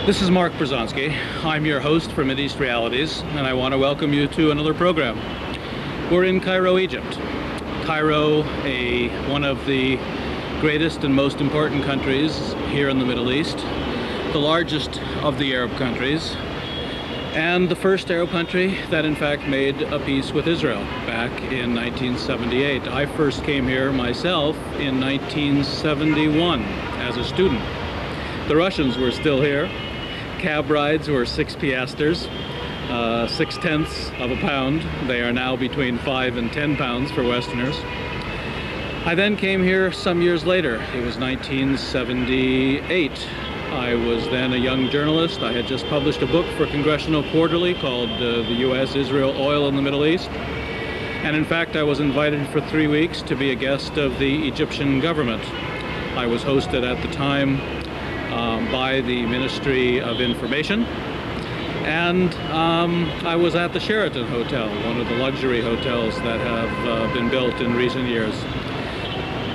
This is Mark Bruzonsky. I'm your host for Mideast Realities, and I want to welcome you to another program. We're in Cairo, Egypt. Cairo, one of the greatest and most important countries here in the Middle East, the largest of the Arab countries, and the first Arab country that in fact made a peace with Israel back in 1978. I first came here myself in 1971 as a student. The Russians were still here. Cab rides were 6 piastres, 6/10 of a pound. They are now between 5 and 10 pounds for Westerners. I then came here some years later. It was 1978. I was then a young journalist. I had just published a book for Congressional Quarterly called The U.S., Israel, Oil in the Middle East. And in fact, I was invited for 3 weeks to be a guest of the Egyptian government. I was hosted at the time by the Ministry of Information, and I was at the Sheraton Hotel, one of the luxury hotels that have been built in recent years.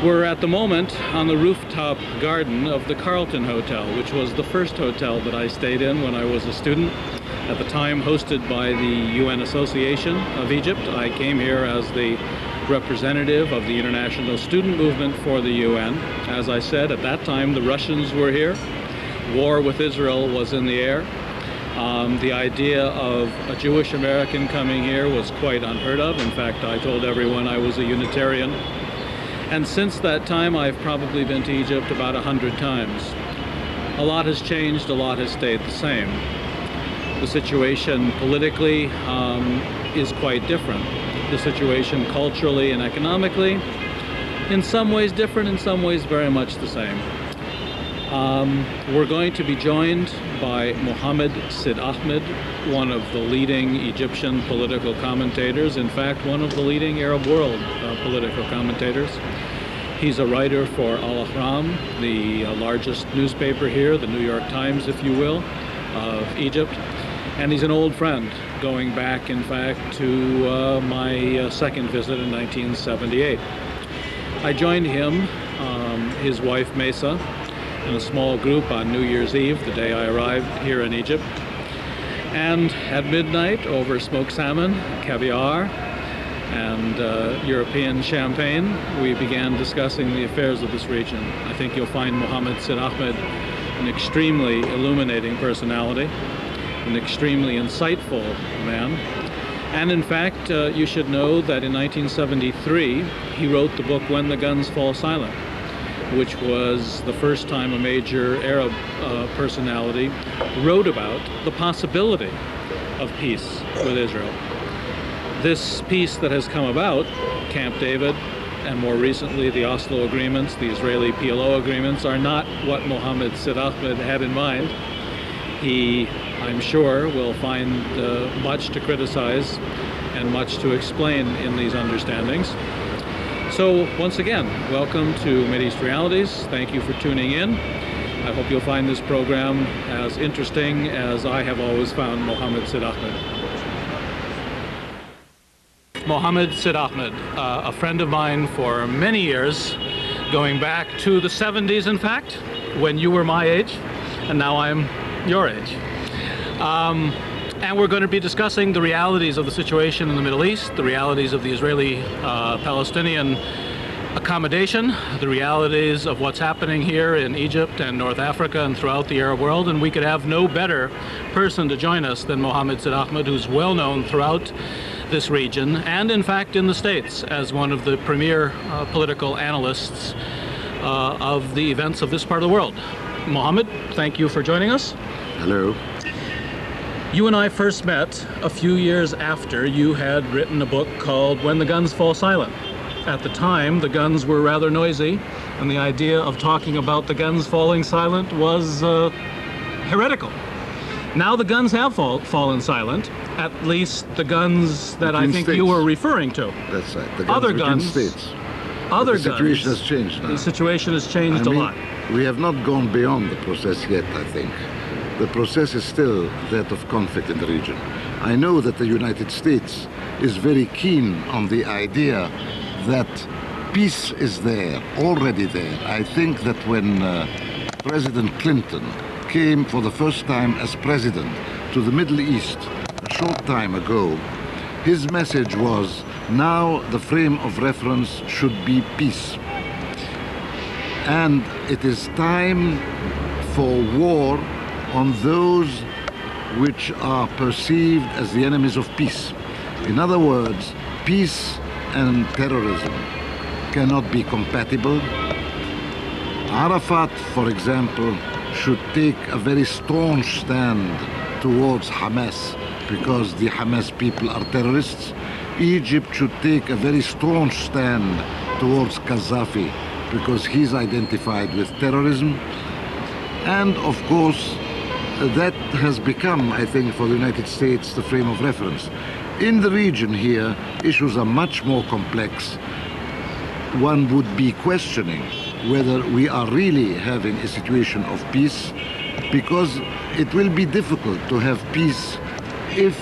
We're at the moment on the rooftop garden of the Carlton Hotel, which was the first hotel that I stayed in when I was a student, at the time hosted by the UN Association of Egypt. I came here as the representative of the international student movement for the UN. As I said, at that time the Russians were here. War with Israel was in the air. The idea of a Jewish American coming here was quite unheard of. In fact, I told everyone I was a Unitarian. And since that time, I've probably been to Egypt about 100 times. A lot has changed, a lot has stayed the same. The situation politically is quite different. The situation culturally and economically, in some ways different, in some ways very much the same. We're going to be joined by Mohammed Sid-Ahmed, one of the leading Egyptian political commentators, in fact, one of the leading Arab world political commentators. He's a writer for Al-Ahram, the largest newspaper here, the New York Times, if you will, of Egypt. And he's an old friend, going back, in fact, to my second visit in 1978. I joined him, his wife Mesa, in a small group on New Year's Eve, the day I arrived here in Egypt. And at midnight, over smoked salmon, caviar, and European champagne, we began discussing the affairs of this region. I think you'll find Mohammed Sid-Ahmed an extremely illuminating personality, an extremely insightful man. And in fact, you should know that in 1973, he wrote the book When the Guns Fall Silent, which was the first time a major Arab personality wrote about the possibility of peace with Israel. This peace that has come about, Camp David, and more recently the Oslo agreements, the Israeli PLO agreements, are not what Mohammed Sid-Ahmed had in mind. He, I'm sure, will find much to criticize and much to explain in these understandings. So once again, welcome to Mideast Realities. Thank you for tuning in. I hope you'll find this program as interesting as I have always found Mohammed Sid-Ahmed. Mohammed Sid-Ahmed, a friend of mine for many years, going back to the 70s, in fact, when you were my age, and now I'm your age. And we're going to be discussing the realities of the situation in the Middle East, the realities of the Israeli-Palestinian accommodation, the realities of what's happening here in Egypt and North Africa and throughout the Arab world. And we could have no better person to join us than Mohammed Sid-Ahmed, who's well known throughout this region and in fact in the States as one of the premier political analysts of the events of this part of the world. Mohammed, thank you for joining us. Hello. You and I first met a few years after you had written a book called When the Guns Fall Silent. At the time, the guns were rather noisy, and the idea of talking about the guns falling silent was heretical. Now the guns have fallen silent, at least the guns that I think you were referring to. That's right. The guns other guns, states. Other the situation has changed now. The situation has changed a lot. We have not gone beyond the process yet, I think. The process is still that of conflict in the region. I know that the United States is very keen on the idea that peace is there, already there. I think that when President Clinton came for the first time as president to the Middle East a short time ago, his message was, now the frame of reference should be peace. And it is time for war on those which are perceived as the enemies of peace. In other words, peace and terrorism cannot be compatible. Arafat, for example, should take a very staunch stand towards Hamas because the Hamas people are terrorists. Egypt should take a very staunch stand towards Gaddafi because he's identified with terrorism. And of course, that has become, I think, for the United States, the frame of reference. In the region here, issues are much more complex. One would be questioning whether we are really having a situation of peace, because it will be difficult to have peace if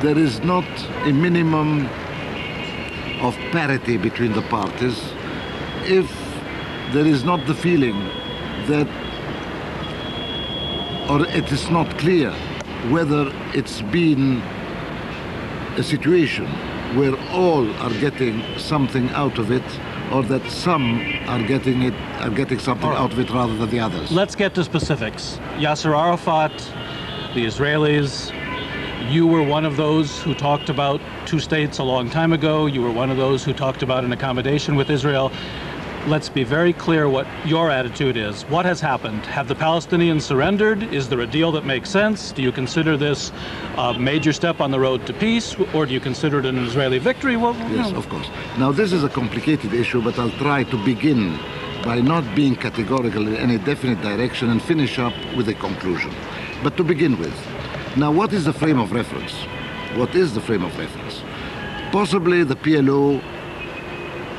there is not a minimum of parity between the parties, if there is not the feeling that, or it is not clear whether it's been a situation where all are getting something out of it, or that some are getting something out of it rather than the others. Let's get to specifics. Yasser Arafat, the Israelis, you were one of those who talked about two states a long time ago. You were one of those who talked about an accommodation with Israel. Let's be very clear what your attitude is. What has happened? Have the Palestinians surrendered? Is there a deal that makes sense? Do you consider this a major step on the road to peace, or do you consider it an Israeli victory? Yes, of course. Now, this is a complicated issue, but I'll try to begin by not being categorical in any definite direction and finish up with a conclusion. But to begin with, now what is the frame of reference? What is the frame of reference? Possibly the PLO,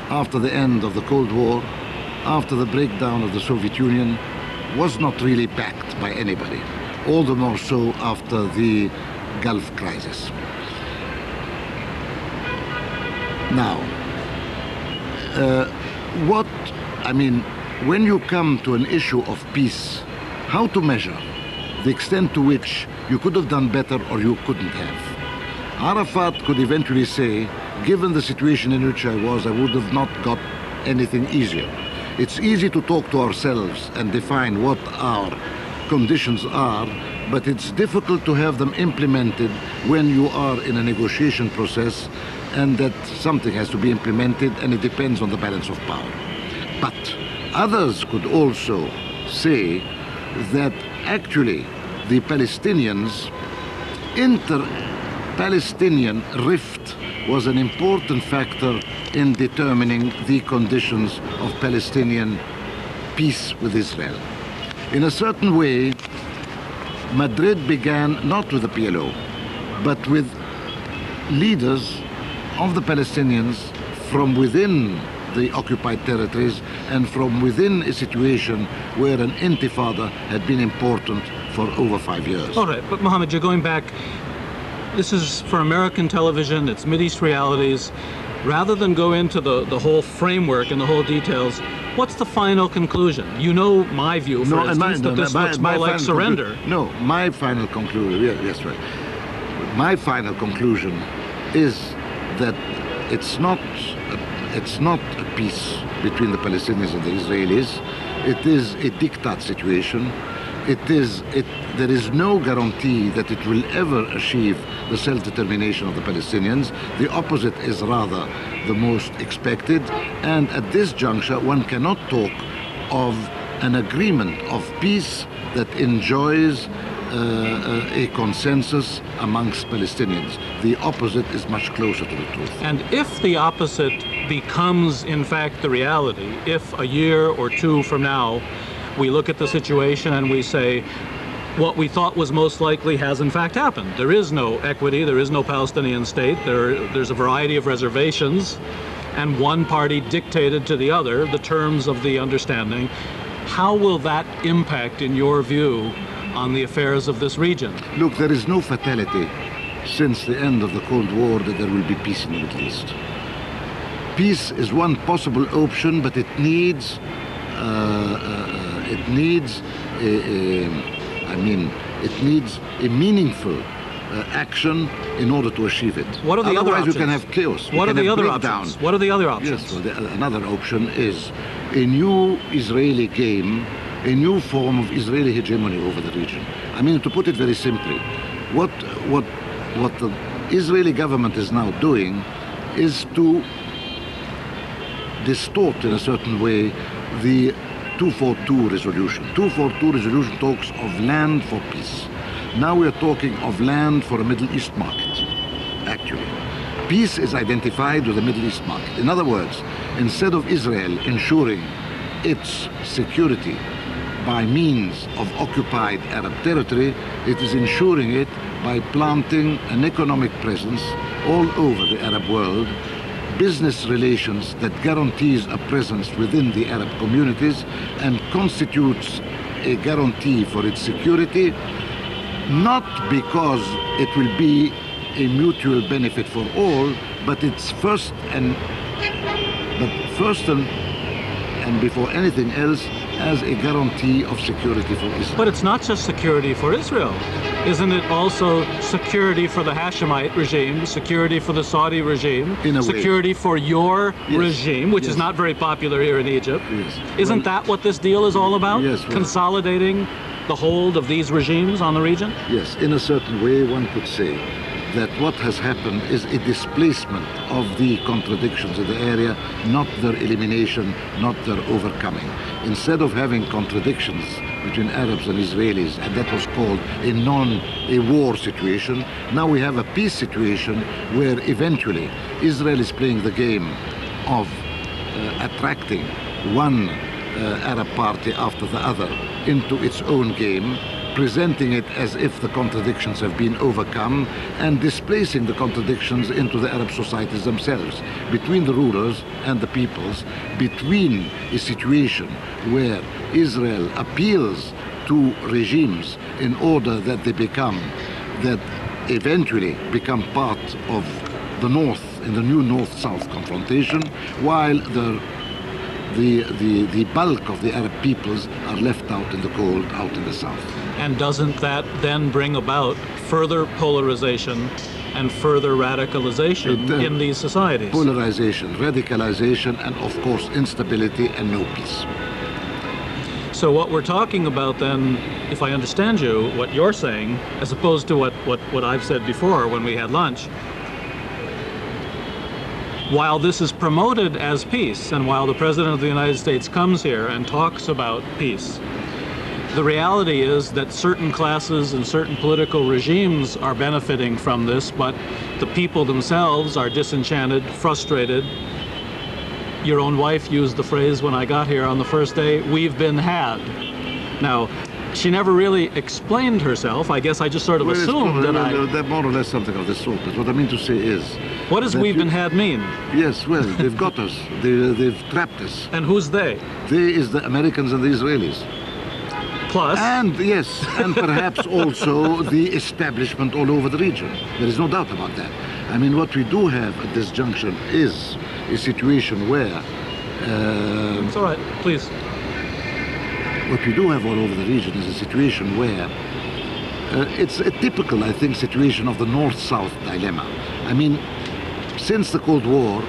after the end of the Cold War, after the breakdown of the Soviet Union, was not really backed by anybody, all the more so after the Gulf crisis. Now, when you come to an issue of peace, how to measure the extent to which you could have done better or you couldn't have? Arafat could eventually say, given the situation in which I was, I would have not got anything easier. It's easy to talk to ourselves and define what our conditions are, but it's difficult to have them implemented when you are in a negotiation process, and that something has to be implemented, and it depends on the balance of power. But others could also say that actually the Palestinians, inter-Palestinian rift was an important factor in determining the conditions of Palestinian peace with Israel. In a certain way, Madrid began not with the PLO, but with leaders of the Palestinians from within the occupied territories and from within a situation where an intifada had been important for over 5 years. All right, but Mohammed, you're going back. This is for American television, it's Mideast realities. Rather than go into the whole framework and the whole details, what's the final conclusion? You know my view, for instance, that this looks more like surrender. My final conclusion, yes, right. My final conclusion is that it's not a peace between the Palestinians and the Israelis. It is a diktat situation. There is no guarantee that it will ever achieve the self-determination of the Palestinians. The opposite is rather the most expected. And at this juncture, one cannot talk of an agreement of peace that enjoys a consensus amongst Palestinians. The opposite is much closer to the truth. And if the opposite becomes, in fact, the reality, if a year or two from now, we look at the situation and we say, what we thought was most likely has in fact happened. There is no equity, there is no Palestinian state, there's a variety of reservations, and one party dictated to the other the terms of the understanding. How will that impact, in your view, on the affairs of this region? Look, there is no fatality since the end of the Cold War that there will be peace in the Middle East. Peace is one possible option, but it needs It needs it needs a meaningful action in order to achieve it. What are the other Otherwise, options? you can have chaos. What are the other breakdown. options? What are the other options? Yes, well, another option is a new Israeli game, a new form of Israeli hegemony over the region. I mean, to put it very simply, what the Israeli government is now doing is to distort in a certain way the 242 resolution. 242 resolution talks of land for peace. Now we are talking of land for a Middle East market, actually. Peace is identified with the Middle East market. In other words, instead of Israel ensuring its security by means of occupied Arab territory, it is ensuring it by planting an economic presence all over the Arab world, business relations that guarantees a presence within the Arab communities and constitutes a guarantee for its security, not because it will be a mutual benefit for all, but it's first and before anything else as a guarantee of security for Israel. But it's not just security for Israel. Isn't it also security for the Hashemite regime, security for the Saudi regime, In a way. security for your Yes. regime, which is Yes. not very popular here in Egypt? Yes. Isn't that what this deal is all about? Yes, well- Consolidating the hold of these regimes on the region? Yes, in a certain way, one could say that what has happened is a displacement of the contradictions in the area, not their elimination, not their overcoming. Instead of having contradictions between Arabs and Israelis, and that was called a war situation, now we have a peace situation where eventually Israel is playing the game of attracting one Arab party after the other into its own game, presenting it as if the contradictions have been overcome and displacing the contradictions into the Arab societies themselves, between the rulers and the peoples, between a situation where Israel appeals to regimes in order that that eventually become part of the North, in the new North-South confrontation, while the bulk of the Arab peoples are left out in the cold, out in the south. And doesn't that then bring about further polarization and further radicalization in these societies? Polarization, radicalization, and of course instability and no peace. So what we're talking about then, if I understand you, what you're saying, as opposed to what I've said before when we had lunch, while this is promoted as peace, and while the President of the United States comes here and talks about peace, the reality is that certain classes and certain political regimes are benefiting from this, but the people themselves are disenchanted, frustrated. Your own wife used the phrase when I got here on the first day, "We've been had." Now, she never really explained herself. I guess I just sort of Well, it's assumed that they're more or less something of the sort. But what I mean to say is, What does that "we've been had" mean? yes, well, they've got us. They've trapped us. And who's they? They is the Americans and the Israelis. Plus, And yes, and perhaps also the establishment all over the region. There is no doubt about that. I mean, what we do have at this junction is a situation where it's all right, please. what we do have all over the region is a situation where it's a typical, I think, situation of the North-South dilemma. I mean, since the Cold War,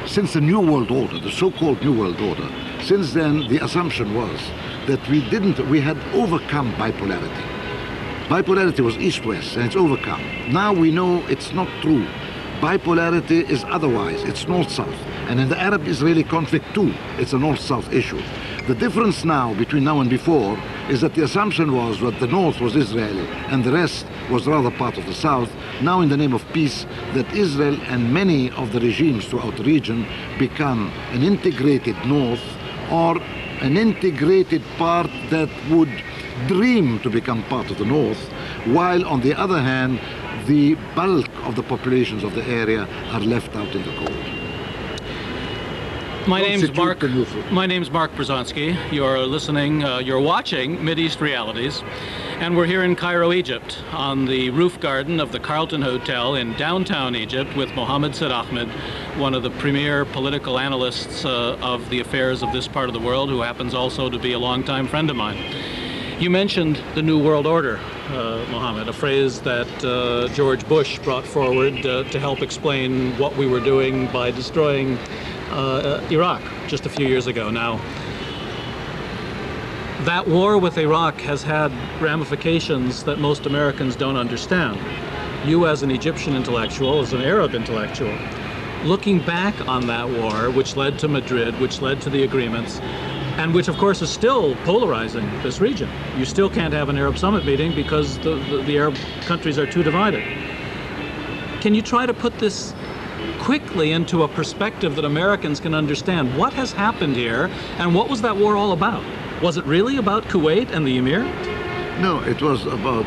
since the New World Order, the so-called New World Order, since then the assumption was that we had overcome bipolarity. Bipolarity was East-West, and it's overcome. Now we know it's not true. Bipolarity is otherwise, it's North-South. And in the Arab-Israeli conflict too, it's a North-South issue. The difference now, between now and before, is that the assumption was that the North was Israeli and the rest was rather part of the South. Now in the name of peace, that Israel and many of the regimes throughout the region become an integrated North or an integrated part that would dream to become part of the North, while on the other hand, the bulk of the populations of the area are left out in the cold. My name's Mark. Constitute the new- My name's Mark Bruzonsky. You're listening. You're watching Mideast Realities, And we're here in Cairo, Egypt, on the roof garden of the Carlton Hotel in downtown Egypt with Mohammed Sid-Ahmed, one of the premier political analysts of the affairs of this part of the world, who happens also to be a longtime friend of mine. You mentioned the New World Order, Mohammed, a phrase that George Bush brought forward to help explain what we were doing by destroying Iraq just a few years ago now. That war with Iraq has had ramifications that most Americans don't understand. You, as an Egyptian intellectual, as an Arab intellectual, looking back on that war, which led to Madrid, which led to the agreements, and which, of course, is still polarizing this region. You still can't have an Arab summit meeting because the Arab countries are too divided. Can you try to put this quickly into a perspective that Americans can understand? What has happened here, and what was that war all about? Was it really about Kuwait and the Emir? No, it was about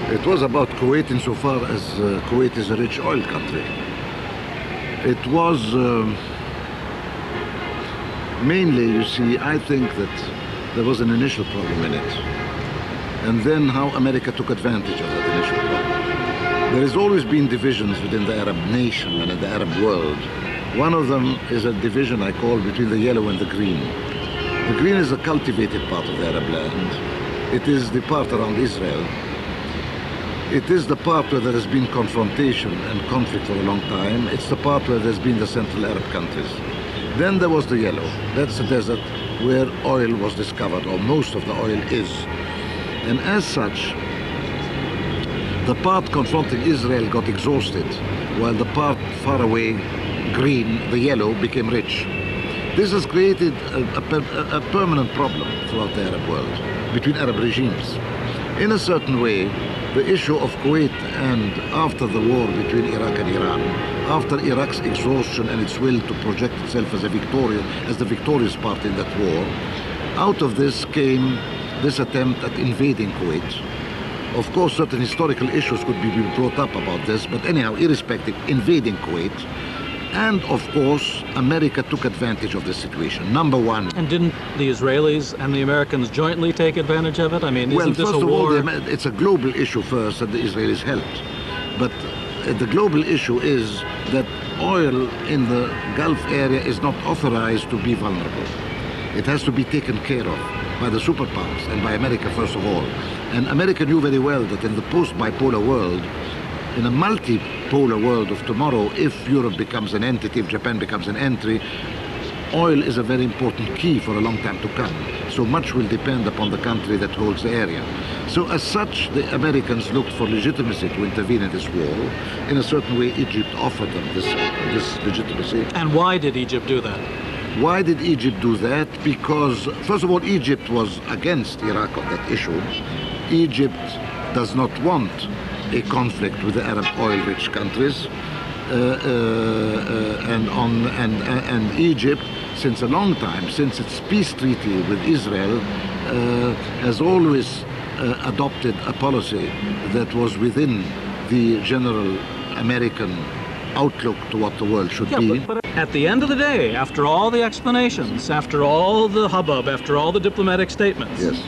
Kuwait insofar as Kuwait is a rich oil country. It was mainly, you see, I think that there was an initial problem in it, and then how America took advantage of that initial problem. There has always been divisions within the Arab nation and in the Arab world. One of them is a division I call between the yellow and the green. The green is the cultivated part of the Arab land. It is the part around Israel. It is the part where there has been confrontation and conflict for a long time. It's the part where there's been the Central Arab countries. Then there was the yellow. That's the desert where oil was discovered, or most of the oil is. And as such, the part confronting Israel got exhausted, while the part far away, green, the yellow, became rich. This has created a permanent problem throughout the Arab world, between Arab regimes. In a certain way, the issue of Kuwait, and after the war between Iraq and Iran, after Iraq's exhaustion and its will to project itself as the victorious party in that war, out of this came this attempt at invading Kuwait. Of course, certain historical issues could be brought up about this, but anyhow, irrespective, invading Kuwait. And of course, America took advantage of this situation. Number one. And didn't the Israelis and the Americans jointly take advantage of it? I mean, well, isn't this first a of war? all, it's a global issue first that the Israelis helped. But the global issue is that oil in the Gulf area is not authorized to be vulnerable. It has to be taken care of by the superpowers and by America first of all. And America knew very well that in the post-bipolar world, in a multipolar world of tomorrow, if Europe becomes an entity, if Japan becomes an entry, oil is a very important key for a long time to come. So much will depend upon the country that holds the area. So as such, the Americans looked for legitimacy to intervene in this war. In a certain way, Egypt offered them this legitimacy. And why did Egypt do that? Why did Egypt do that? Because, first of all, Egypt was against Iraq on that issue. Egypt does not want a conflict with the Arab oil-rich countries, and Egypt, since a long time, since its peace treaty with Israel, has always adopted a policy that was within the general American outlook to what the world should be. But at the end of the day, after all the explanations, after all the hubbub, after all the diplomatic statements, yes,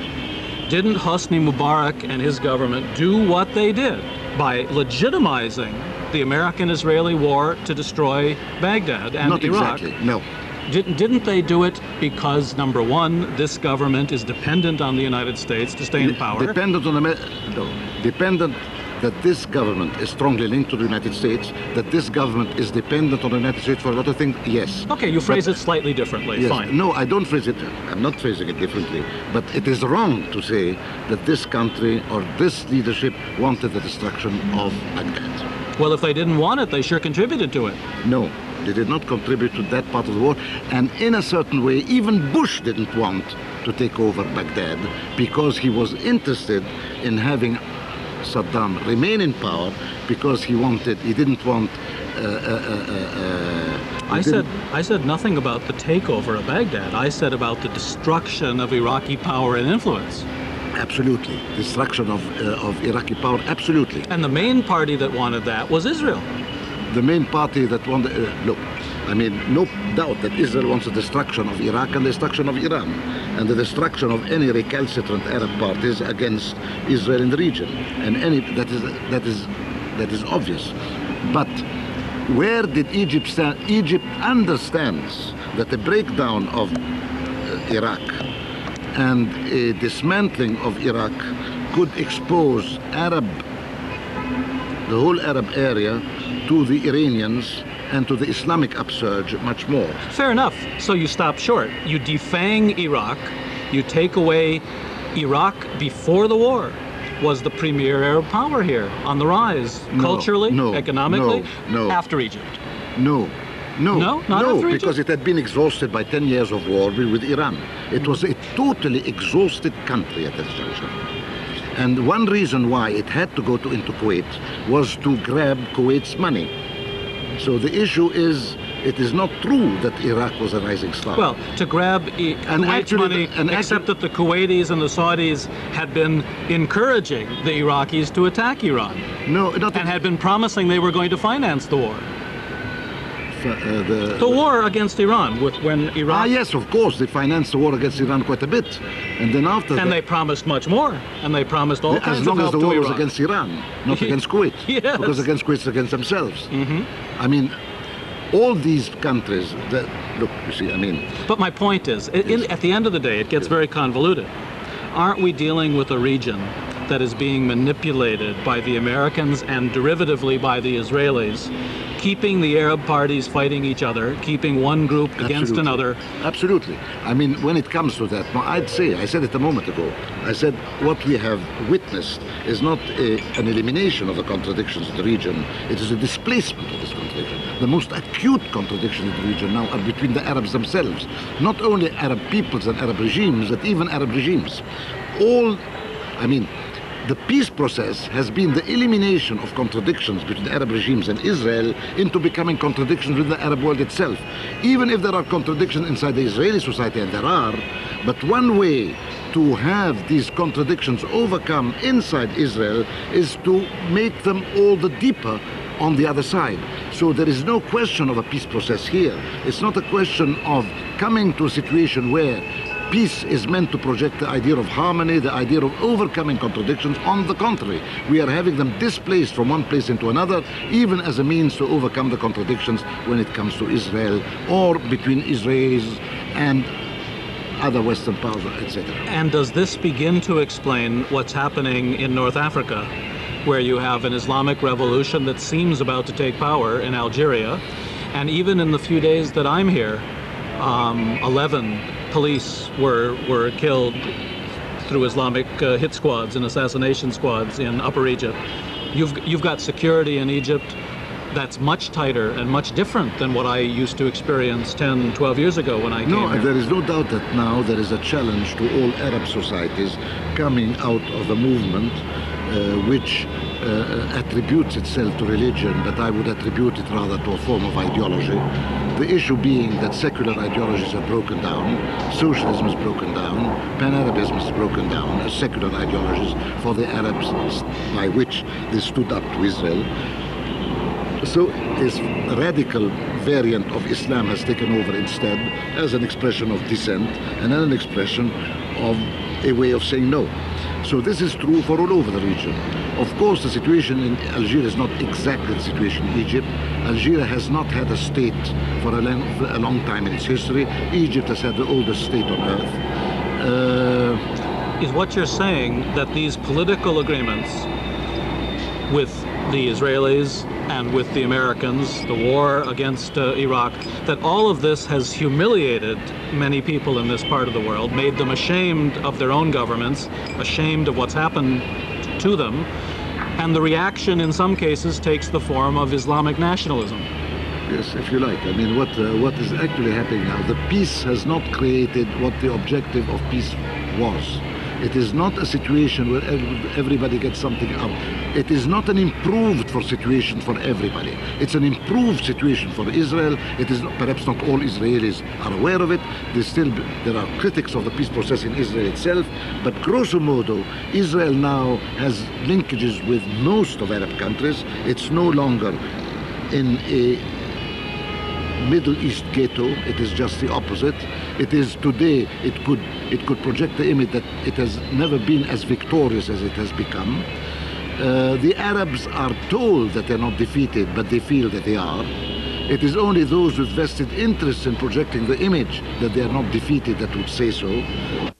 didn't Hosni Mubarak and his government do what they did by legitimizing the American-Israeli war to destroy Baghdad and not Iraq? Exactly, no. Didn't they do it because, number one, this government is dependent on the United States to stay in power? Dependent on dependent that this government is strongly linked to the United States, that this government is dependent on the United States for a lot of things, yes. Okay, you phrase it slightly differently, yes. Fine. No, I don't phrase it, I'm not phrasing it differently, but it is wrong to say that this country or this leadership wanted the destruction of Baghdad. Well, if they didn't want it, they sure contributed to it. No, they did not contribute to that part of the war, and in a certain way, even Bush didn't want to take over Baghdad because he was interested in having Saddam remain in power because he didn't want. I said nothing about the takeover of Baghdad. I said about the destruction of Iraqi power and influence. Absolutely, destruction of Iraqi power. Absolutely. And the main party that wanted that was Israel. The main party that wanted. Look, I mean, no doubt that Israel wants the destruction of Iraq and the destruction of Iran, and the destruction of any recalcitrant Arab parties against Israel in the region, and any that is obvious. But where did Egypt stand? Egypt understands that the breakdown of Iraq and a dismantling of Iraq could expose the whole Arab area to the Iranians and to the Islamic upsurge much more. Fair enough. So you stop short. You defang Iraq. You take away Iraq before the war was the premier Arab power here, on the rise, culturally, economically, after Egypt. No, not after Egypt? because it had been exhausted by 10 years of war with Iran. It was a totally exhausted country at that juncture. And one reason why it had to go into Kuwait was to grab Kuwait's money. So the issue is, it is not true that Iraq was a rising star. Well, to grab Kuwait's money, except that the Kuwaitis and the Saudis had been encouraging the Iraqis to attack Iran. And had been promising they were going to finance the war. The war against Iran, when Iraq... yes, of course, they financed the war against Iran quite a bit. And then after they promised much more. And they promised all kinds of help to Iran. As long as the war was against Iran, not against Kuwait. Yes. Because against Kuwait, it's against themselves. Mm-hmm. I mean, all these countries, look, you see, I mean... But my point is, at the end of the day, it gets very convoluted. Aren't we dealing with a region that is being manipulated by the Americans and derivatively by the Israelis, keeping the Arab parties fighting each other, keeping one group against another? Absolutely. I mean, when it comes to that, I said it a moment ago, I said what we have witnessed is not an elimination of the contradictions in the region, it is a displacement of this contradiction. The most acute contradictions in the region now are between the Arabs themselves, not only Arab peoples and Arab regimes, but even Arab regimes. The peace process has been the elimination of contradictions between Arab regimes and Israel into becoming contradictions with the Arab world itself. Even if there are contradictions inside the Israeli society, and there are, but one way to have these contradictions overcome inside Israel is to make them all the deeper on the other side. So there is no question of a peace process here. It's not a question of coming to a situation where peace is meant to project the idea of harmony, the idea of overcoming contradictions. On the contrary, we are having them displaced from one place into another, even as a means to overcome the contradictions when it comes to Israel or between Israelis and other Western powers, etc. And does this begin to explain what's happening in North Africa, where you have an Islamic revolution that seems about to take power in Algeria, and even in the few days that I'm here, 11 police were killed through Islamic hit squads and assassination squads in Upper Egypt. You've got security in Egypt that's much tighter and much different than what I used to experience 10, 12 years ago when I came here. There is no doubt that now there is a challenge to all Arab societies coming out of a movement which attributes itself to religion, but I would attribute it rather to a form of ideology. The issue being that secular ideologies are broken down, socialism is broken down, pan-Arabism is broken down as secular ideologies for the Arabs by which they stood up to Israel. So this radical variant of Islam has taken over instead as an expression of dissent and an expression of a way of saying no. So this is true for all over the region. Of course, the situation in Algeria is not exactly the situation in Egypt. Algeria has not had a state for a long time in its history. Egypt has had the oldest state on earth. Is what you're saying that these political agreements with the Israelis and with the Americans, the war against Iraq, that all of this has humiliated many people in this part of the world, made them ashamed of their own governments, ashamed of what's happened to them, and the reaction in some cases takes the form of Islamic nationalism? Yes, if you like. I mean, what is actually happening now, the peace has not created what the objective of peace was. It is not a situation where everybody gets something out. It is not an improved situation for everybody. It's an improved situation for Israel. It is perhaps not all Israelis are aware of it. There are critics of the peace process in Israel itself, but grosso modo, Israel now has linkages with most of Arab countries. It's no longer in a Middle East ghetto. It is just the opposite. It is today, it could project the image that it has never been as victorious as it has become. The Arabs are told that they're not defeated, but they feel that they are. It is only those with vested interests in projecting the image that they are not defeated that would say so.